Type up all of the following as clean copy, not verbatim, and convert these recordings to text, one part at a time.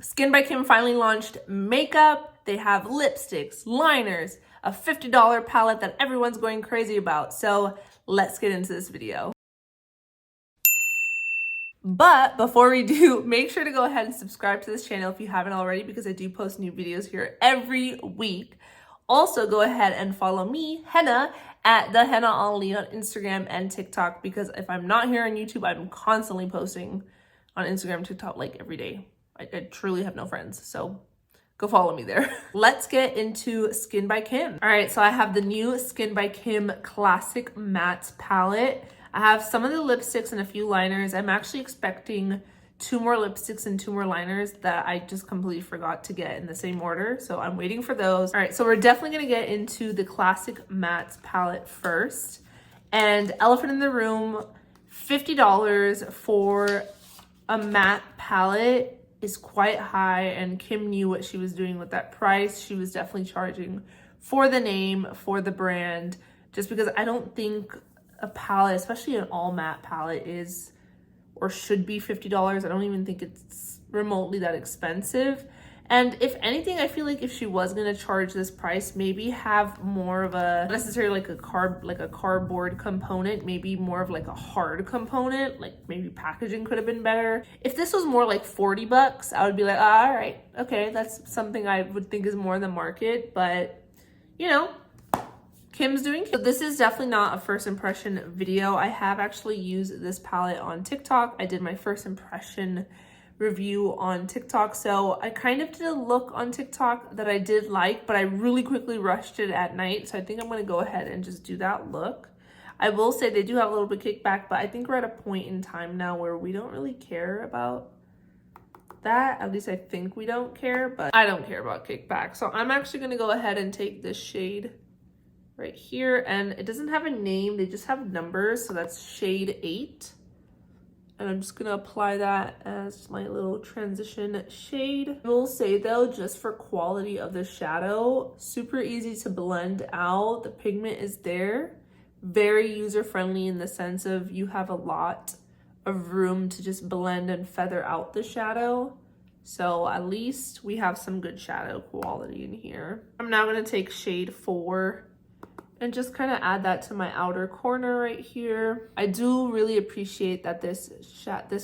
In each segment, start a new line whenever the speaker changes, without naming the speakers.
Skkn by Kim finally launched makeup. They have lipsticks, liners, a $50 palette that everyone's going crazy about. So let's get into this video. But before we do, make sure to go ahead and subscribe to this channel if you haven't already, because I do post new videos here every week. Also, go ahead and follow me, Henna, at the Henna Only on Instagram and TikTok, because if I'm not here on YouTube, I'm constantly posting on Instagram, TikTok, like every day. I truly have no friends, so go follow me there. Let's get into Skkn by Kim. All right, so I have the new Skkn by Kim Classic Mattes Palette. I have some of the lipsticks and a few liners. I'm actually expecting 2 more lipsticks and 2 more liners that I just completely forgot to get in the same order. So I'm waiting for those. All right, so we're definitely gonna get into the Classic Mattes Palette first. And elephant in the room, $50 for a matte palette is quite high, and Kim knew what she was doing with that price. She was definitely charging for the name, for the brand, just because I don't think a palette, especially an all matte palette, is or should be $50. I don't even think it's remotely that expensive. And if anything, I feel like if she was gonna charge this price, maybe have more of a, not necessarily like a cardboard component, maybe more of like a hard component, like maybe packaging could have been better. If this was more like 40 bucks, I would be like, all right, okay, that's something I would think is more than market, but you know, Kim's doing. So this is definitely not a first impression video. I have actually used this palette on TikTok. I did my first impression review on TikTok. So I kind of did a look on TikTok that I did like, but I really quickly rushed it at night. So I think I'm going to go ahead and just do that look. I will say they do have a little bit of kickback, but I think we're at a point in time now where we don't really care about that. At least I think we don't care, but I don't care about kickback. So I'm actually going to go ahead and take this shade right here, and it doesn't have a name, they just have numbers, so that's shade 8. And I'm just gonna apply that as my little transition shade. I will say though, just for quality of the shadow, super easy to blend out. The pigment is there, very user-friendly in the sense of you have a lot of room to just blend and feather out the shadow. So at least we have some good shadow quality in here. I'm now gonna take shade 4 and just kind of add that to my outer corner right here. I do really appreciate that this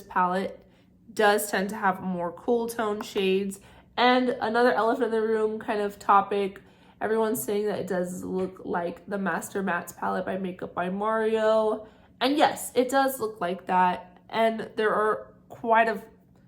palette does tend to have more cool tone shades. And another elephant in the room kind of topic, everyone's saying that it does look like the Master Mattes palette by Makeup by Mario. And yes, it does look like that. And there are quite a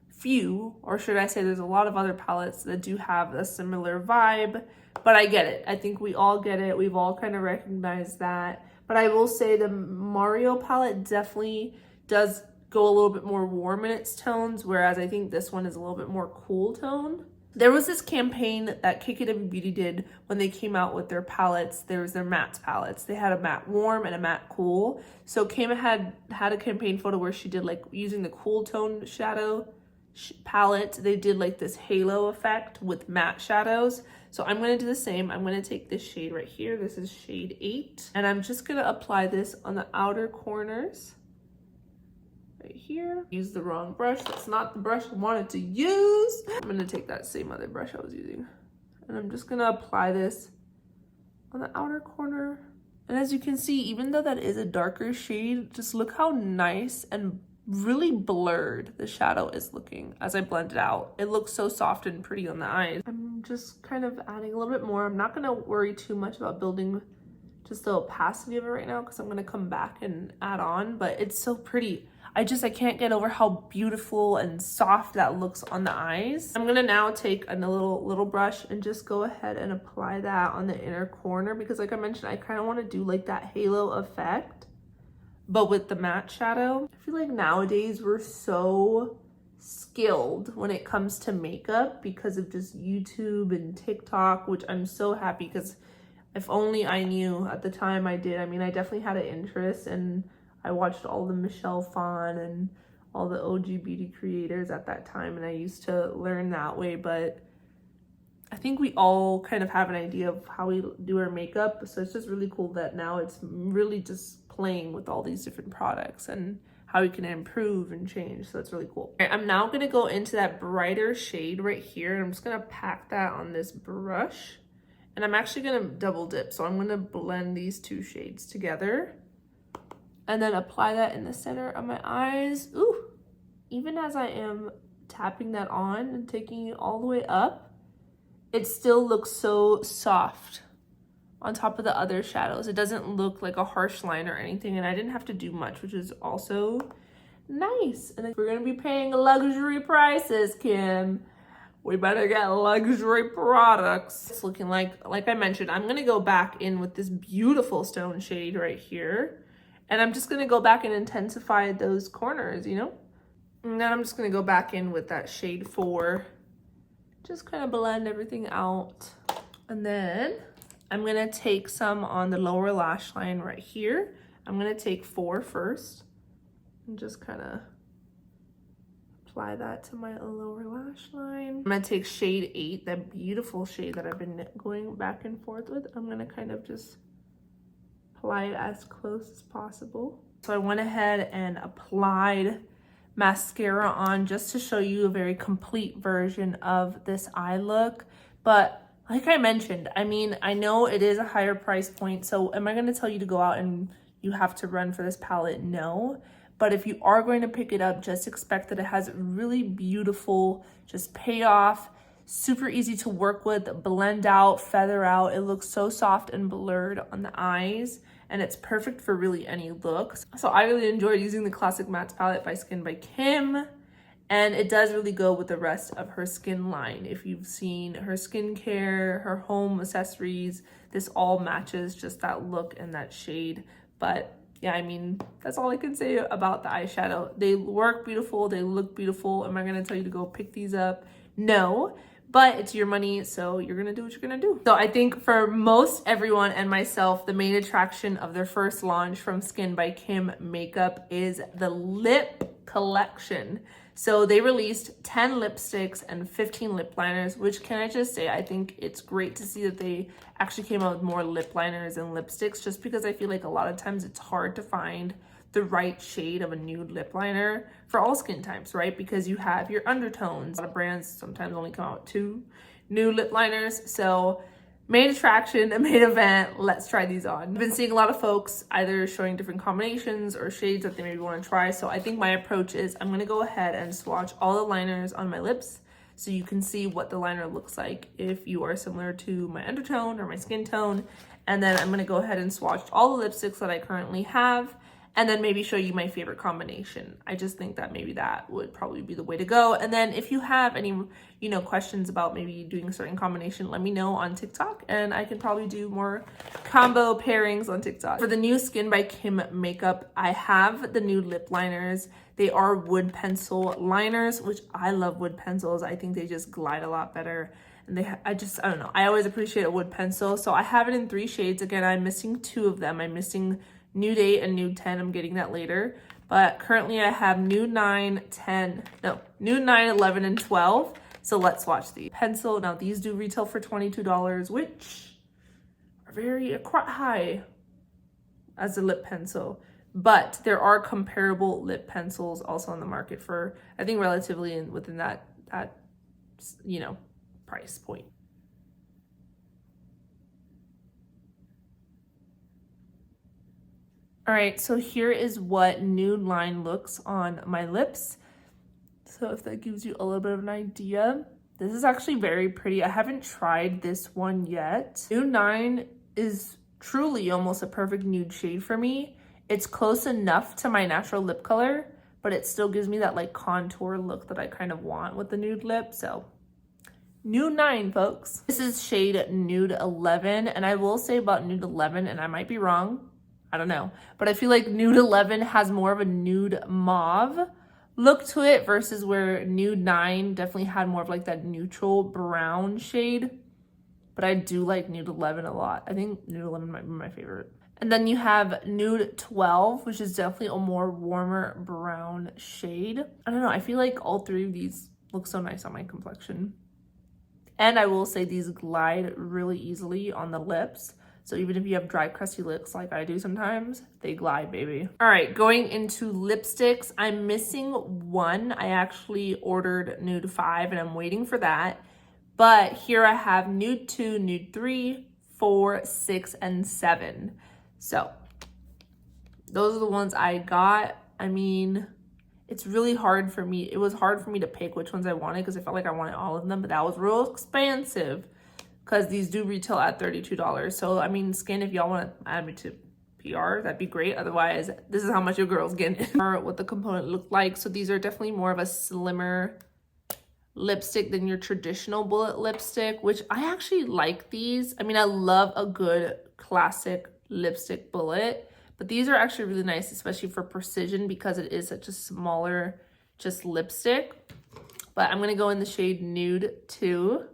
few, or should I say there's a lot of other palettes that do have a similar vibe. But I get it. I think we all get it. We've all kind of recognized that. But I will say the Mario palette definitely does go a little bit more warm in its tones, whereas I think this one is a little bit more cool tone. There was this campaign that SKKN Beauty did when they came out with their palettes. There was their matte palettes. They had a matte warm and a matte cool. So Kim had a campaign photo where she did like using the cool tone shadow palette. They did like this halo effect with matte shadows. So I'm going to do the same. I'm going to take this shade right here. This is shade 8. And I'm just going to apply this on the outer corners right here. Use the wrong brush. That's not the brush I wanted to use. I'm going to take that same other brush I was using. And I'm just going to apply this on the outer corner. And as you can see, even though that is a darker shade, just look how nice and really blurred the shadow is looking as I blend it out. It looks so soft and pretty on the eyes. I'm just kind of adding a little bit more. I'm not gonna worry too much about building just the opacity of it right now because I'm gonna come back and add on, but it's so pretty. I can't get over how beautiful and soft that looks on the eyes. I'm gonna now take a little brush and just go ahead and apply that on the inner corner because like I mentioned, I kind of want to do like that halo effect, but with the matte shadow. I feel like nowadays we're so skilled when it comes to makeup because of just YouTube and TikTok, which I'm so happy because if only I knew at the time I did. I mean, I definitely had an interest and I watched all the Michelle Phan and all the OG beauty creators at that time, and I used to learn that way, but I think we all kind of have an idea of how we do our makeup, so it's just really cool that now it's really just playing with all these different products and how you can improve and change. So it's really cool. All right, I'm now gonna go into that brighter shade right here, and I'm just gonna pack that on this brush. And I'm actually gonna double dip. So I'm gonna blend these two shades together and then apply that in the center of my eyes. Ooh, even as I am tapping that on and taking it all the way up, it still looks so soft on top of the other shadows. It doesn't look like a harsh line or anything, and I didn't have to do much, which is also nice. And if we're gonna be paying luxury prices, Kim, we better get luxury products. It's looking like I mentioned, I'm gonna go back in with this beautiful stone shade right here. And I'm just gonna go back and intensify those corners, you know? And then I'm just gonna go back in with that shade 4. Just kind of blend everything out. And then I'm gonna take some on the lower lash line right here. I'm gonna take 4 first and just kind of apply that to my lower lash line. I'm gonna take shade 8, that beautiful shade that I've been going back and forth with. I'm gonna kind of just apply it as close as possible. So I went ahead and applied mascara on just to show you a very complete version of this eye look. But like I mentioned, I mean, I know it is a higher price point, so am I gonna tell you to go out and you have to run for this palette? No. But if you are going to pick it up, just expect that it has really beautiful, just payoff, super easy to work with, blend out, feather out. It looks so soft and blurred on the eyes, and it's perfect for really any look. So I really enjoyed using the Classic Mattes Palette by Skkn by Kim, and it does really go with the rest of her skin line. If you've seen her skincare, her home accessories, this all matches just that look and that shade. But yeah, I mean, that's all I can say about the eyeshadow. They work beautiful, they look beautiful. Am I gonna tell you to go pick these up? No, but it's your money, so you're gonna do what you're gonna do. So I think for most everyone and myself, the main attraction of their first launch from Skkn by Kim makeup is the lip collection. So they released 10 lipsticks and 15 lip liners, which, can I just say, I think it's great to see that they actually came out with more lip liners and lipsticks, just because I feel like a lot of times it's hard to find the right shade of a nude lip liner for all skin types, right? Because you have your undertones. A lot of brands sometimes only come out with 2 nude lip liners. So main attraction, a main event, let's try these on. I've been seeing a lot of folks either showing different combinations or shades that they maybe want to try. So I think my approach is I'm going to go ahead and swatch all the liners on my lips so you can see what the liner looks like if you are similar to my undertone or my skin tone. And then I'm going to go ahead and swatch all the lipsticks that I currently have, and then maybe show you my favorite combination. I just think that maybe that would probably be the way to go. And then if you have any, you know, questions about maybe doing a certain combination, let me know on TikTok, and I can probably do more combo pairings on TikTok. For the new Skkn by Kim makeup, I have the nude lip liners. They are wood pencil liners, which I love wood pencils. I think they just glide a lot better. And I don't know. I always appreciate a wood pencil. So I have it in 3 shades. Again, I'm missing 2 of them. I'm missing Nude 8 and Nude 10. I'm getting that later. But currently I have Nude 9, 11, and 12. So let's swatch these. Pencil, now these do retail for $22, which are very quite high as a lip pencil. But there are comparable lip pencils also on the market for, I think, relatively within that you know, price point. All right, so here is what nude line looks on my lips. So if that gives you a little bit of an idea, this is actually very pretty. I haven't tried this one yet. Nude 9 is truly almost a perfect nude shade for me. It's close enough to my natural lip color, but it still gives me that like contour look that I kind of want with the nude lip. So Nude 9, folks. This is shade Nude 11, and I will say about Nude 11, and I might be wrong, I don't know, but I feel like Nude 11 has more of a nude mauve look to it versus where Nude 9 definitely had more of like that neutral brown shade. But I do like Nude 11 a lot. I think Nude 11 might be my favorite. And then you have Nude 12, which is definitely a more warmer brown shade. I don't know, I feel like all 3 of these look so nice on my complexion. And I will say these glide really easily on the lips. So even if you have dry, crusty lips like I do sometimes, they glide, baby. All right, going into lipsticks, I'm missing one. I actually ordered Nude 5 and I'm waiting for that. But here I have Nude 2, Nude 3, 4, 6, and 7. So those are the ones I got. I mean, it's really hard for me. It was hard for me to pick which ones I wanted because I felt like I wanted all of them, but that was real expensive because these do retail at $32. So, I mean, Skkn, if y'all want to add me to PR, that'd be great. Otherwise, this is how much your girl's getting. What the component looked like. So these are definitely more of a slimmer lipstick than your traditional bullet lipstick, which I actually like these. I mean, I love a good classic lipstick bullet, but these are actually really nice, especially for precision because it is such a smaller just lipstick. But I'm going to go in the shade Nude 2.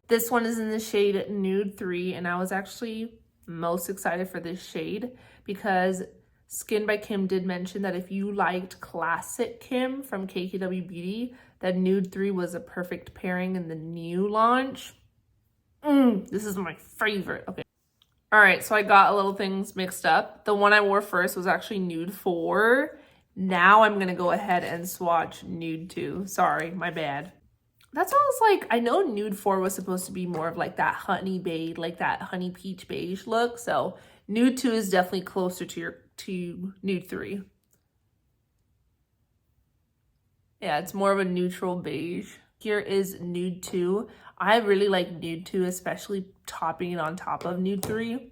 This one is in the shade Nude 3, and I was actually most excited for this shade because Skkn by Kim did mention that if you liked Classic Kim from KKW Beauty, that Nude 3 was a perfect pairing in the new launch. This is my favorite. Okay. All right, so I got a little things mixed up. The one I wore first was actually Nude 4. Now I'm going to go ahead and swatch Nude 2. Sorry, my bad. That's what I was like. I know Nude 4 was supposed to be more of like that honey beige, like that honey peach beige look. So Nude 2 is definitely closer to Nude 3. Yeah, it's more of a neutral beige. Here is Nude 2. I really like Nude 2, especially topping it on top of Nude 3.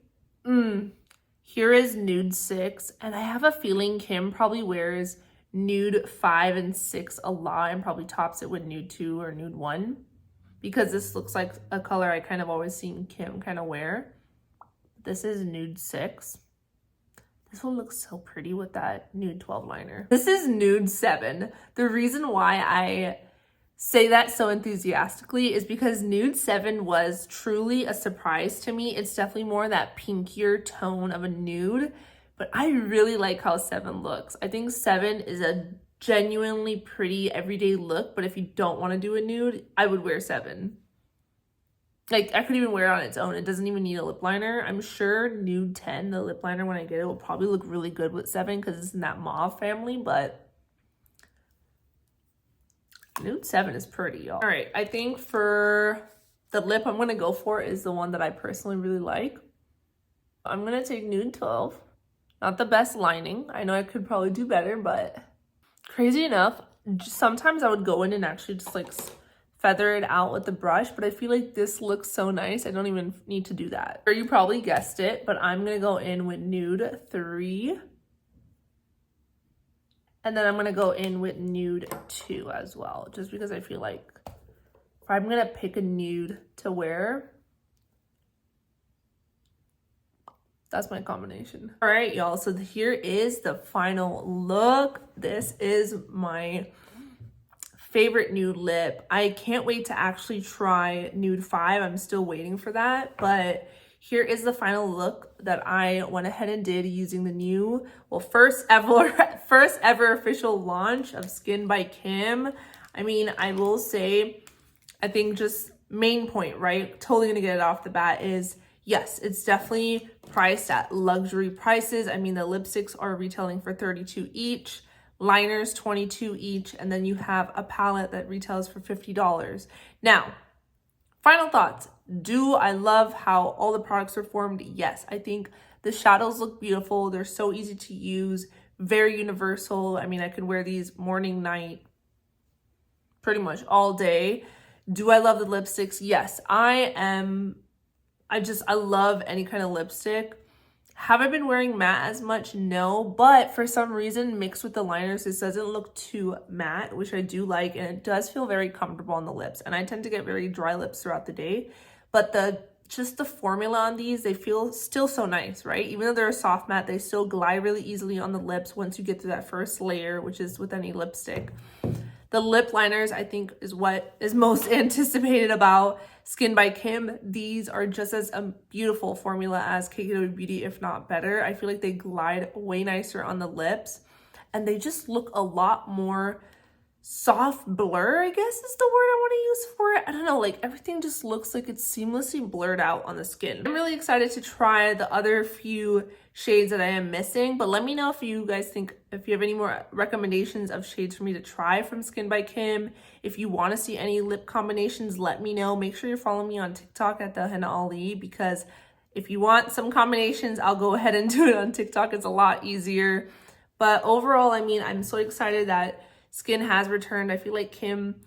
Here is Nude 6. And I have a feeling Kim probably wears Nude 5 and 6 a lot and probably tops it with Nude 2 or Nude 1. Because this looks like a color I kind of always seen Kim kind of wear. This is Nude 6. This one looks so pretty with that Nude 12 liner. This is Nude 7. The reason why I say that so enthusiastically is because Nude 7 was truly a surprise to me. It's definitely more that pinkier tone of a nude, but I really like how 7 looks. I think 7 is a genuinely pretty everyday look, but if you don't want to do a nude, I would wear 7. Like, I could even wear it on its own. It doesn't even need a lip liner. I'm sure Nude 10, the lip liner, when I get it, will probably look really good with 7 because it's in that mauve family, but Nude 7 is pretty, y'all. All right, I think for the lip I'm going to go for is the one that I personally really like. I'm going to take Nude 12. Not the best lining. I know I could probably do better, but crazy enough, sometimes I would go in and actually just like feather it out with the brush, but I feel like this looks so nice I don't even need to do that. Or you probably guessed it, but I'm gonna go in with Nude 3. And then I'm gonna go in with Nude 2 as well, just because I feel like if I'm gonna pick a nude to wear, that's my combination. All right, y'all, so here is the final look. This is my favorite nude lip. I can't wait to actually try Nude 5. I'm still waiting for that, but here is the final look that I went ahead and did using the new, well, first ever official launch of Skkn by Kim. I mean, I will say, I think just main point, right? Totally gonna get it off the bat is, yes, it's definitely priced at luxury prices. I mean, the lipsticks are retailing for $32 each. Liners $22 each, and then you have a palette that retails for $50. Now, final thoughts. Do I love how all the products are formed? Yes, I think the shadows look beautiful. They're so easy to use, very universal. I mean, I could wear these morning, night, pretty much all day. Do I love the lipsticks? Yes, I love any kind of lipstick. Have I been wearing matte as much? No, but for some reason, mixed with the liners, this doesn't look too matte, which I do like, and it does feel very comfortable on the lips. And I tend to get very dry lips throughout the day, but just the formula on these, they feel still so nice, right? Even though they're a soft matte, they still glide really easily on the lips once you get through that first layer, which is with any lipstick. The lip liners, I think, is what is most anticipated about Skkn by Kim. These are just as a beautiful formula as KKW Beauty, if not better. I feel like they glide way nicer on the lips, and they just look a lot more soft blur, I guess is the word I want to use for it. I don't know, like everything just looks like it's seamlessly blurred out on the skin. I'm really excited to try the other few shades that I am missing, but let me know if you guys think, if you have any more recommendations of shades for me to try from Skin by Kim. If you want to see any lip combinations, let me know. Make sure you're following me on TikTok at the Henna Ali, because if you want some combinations, I'll go ahead and do it on TikTok. It's a lot easier. But overall, I mean, I'm so excited that Skin has returned. I feel like Kim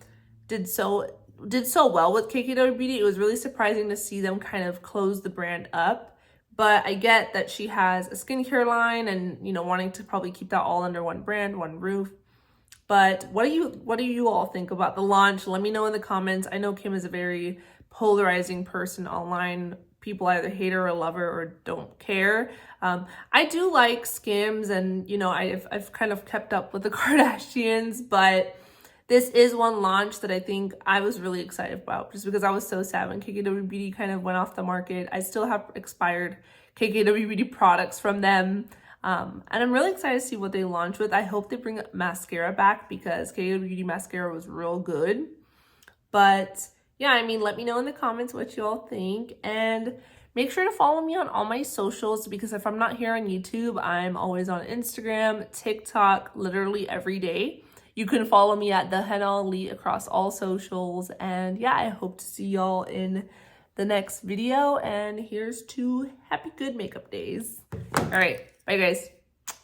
did so well with KKW Beauty. It was really surprising to see them kind of close the brand up. But I get that she has a skincare line and, you know, wanting to probably keep that all under one brand, one roof. But what do you all think about the launch? Let me know in the comments. I know Kim is a very polarizing person online. People either hate her or love her or don't care. I do like Skims, and you know, I've kind of kept up with the Kardashians, but this is one launch that I think I was really excited about, just because I was so sad when KKW Beauty kind of went off the market. I still have expired KKW Beauty products from them. And I'm really excited to see what they launch with. I hope they bring mascara back, because KKW Beauty mascara was real good. But yeah, I mean, let me know in the comments what you all think, and make sure to follow me on all my socials, because if I'm not here on YouTube, I'm always on Instagram, TikTok, literally every day. You can follow me at the Henna Ali across all socials. And yeah, I hope to see y'all in the next video. And here's to happy good makeup days. All right, bye guys.